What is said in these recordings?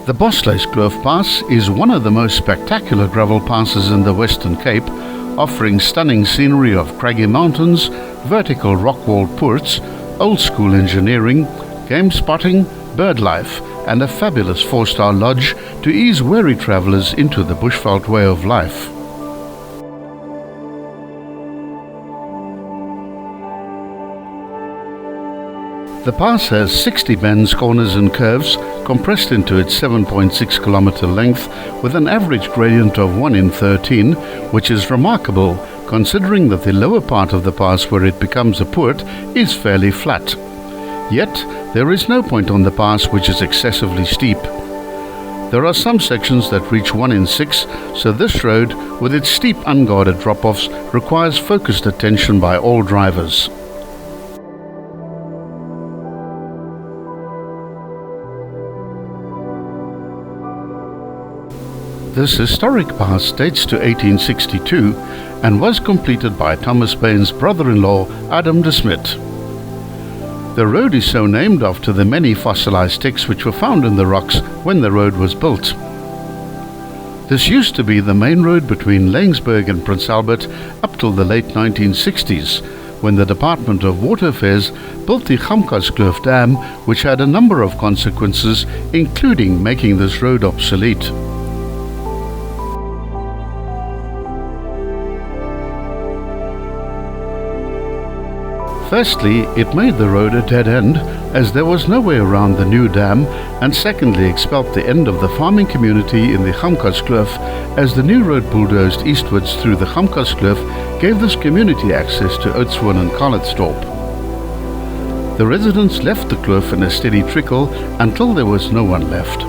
The Bosluiskloof Pass is one of the most spectacular gravel passes in the Western Cape, offering stunning scenery of craggy mountains, vertical rock-walled poorts, old-school engineering, game spotting, bird life, and a fabulous 4-star lodge to ease weary travellers into the bushveld way of life. The pass has 60 bends, corners and curves compressed into its 7.6 kilometer length with an average gradient of 1 in 13, which is remarkable considering that the lower part of the pass where it becomes a poort is fairly flat. Yet, there is no point on the pass which is excessively steep. There are some sections that reach 1 in 6, so this road, with its steep unguarded drop-offs, requires focused attention by all drivers. This historic pass dates to 1862 and was completed by Thomas Paine's brother-in-law, Adam de Smet. The road is so named after the many fossilized ticks which were found in the rocks when the road was built. This used to be the main road between Laingsburg and Prince Albert up till the late 1960s, when the Department of Water Affairs built the Bosluiskloof Dam, which had a number of consequences, including making this road obsolete. Firstly, it made the road a dead end, as there was no way around the new dam, and secondly expelled the end of the farming community in the Bosluiskloof, as the new road bulldozed eastwards through the Bosluiskloof gave this community access to Oudtshoorn and Calitzdorp. The residents left the kloof in a steady trickle until there was no one left.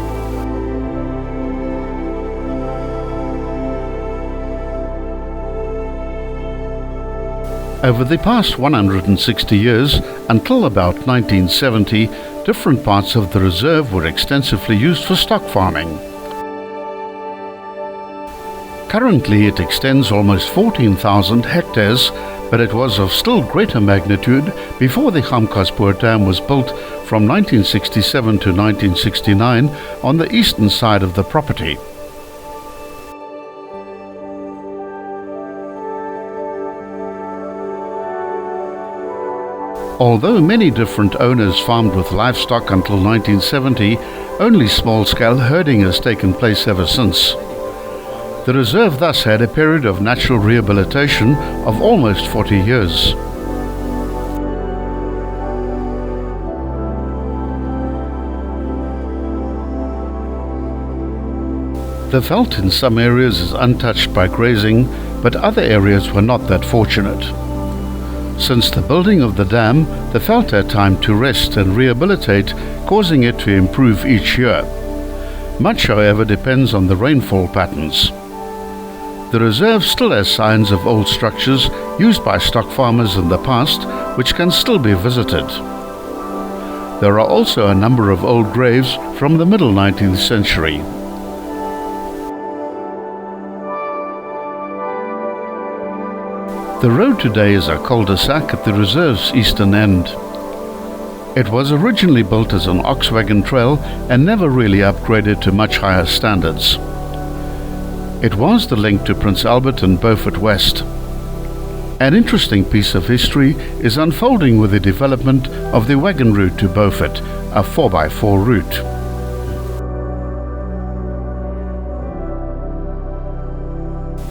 Over the past 160 years, until about 1970, different parts of the reserve were extensively used for stock farming. Currently it extends almost 14,000 hectares, but it was of still greater magnitude before the Bosluiskloof Dam was built from 1967 to 1969 on the eastern side of the property. Although many different owners farmed with livestock until 1970, only small-scale herding has taken place ever since. The reserve thus had a period of natural rehabilitation of almost 40 years. The veld in some areas is untouched by grazing, but other areas were not that fortunate. Since the building of the dam, the veld had time to rest and rehabilitate, causing it to improve each year. Much, however, depends on the rainfall patterns. The reserve still has signs of old structures used by stock farmers in the past, which can still be visited. There are also a number of old graves from the middle 19th century. The road today is a cul-de-sac at the reserve's eastern end. It was originally built as an ox wagon trail and never really upgraded to much higher standards. It was the link to Prince Albert and Beaufort West. An interesting piece of history is unfolding with the development of the wagon route to Beaufort, a 4x4 route.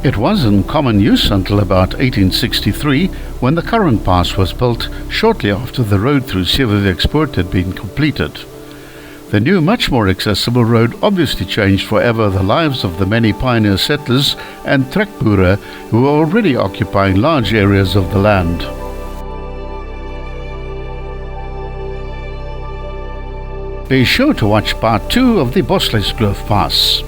It was in common use until about 1863, when the current pass was built shortly after the road through Seweweekspoort had been completed. The new, much more accessible road obviously changed forever the lives of the many pioneer settlers and trekboere who were already occupying large areas of the land. Be sure to watch part 2 of the Bosluiskloof Pass.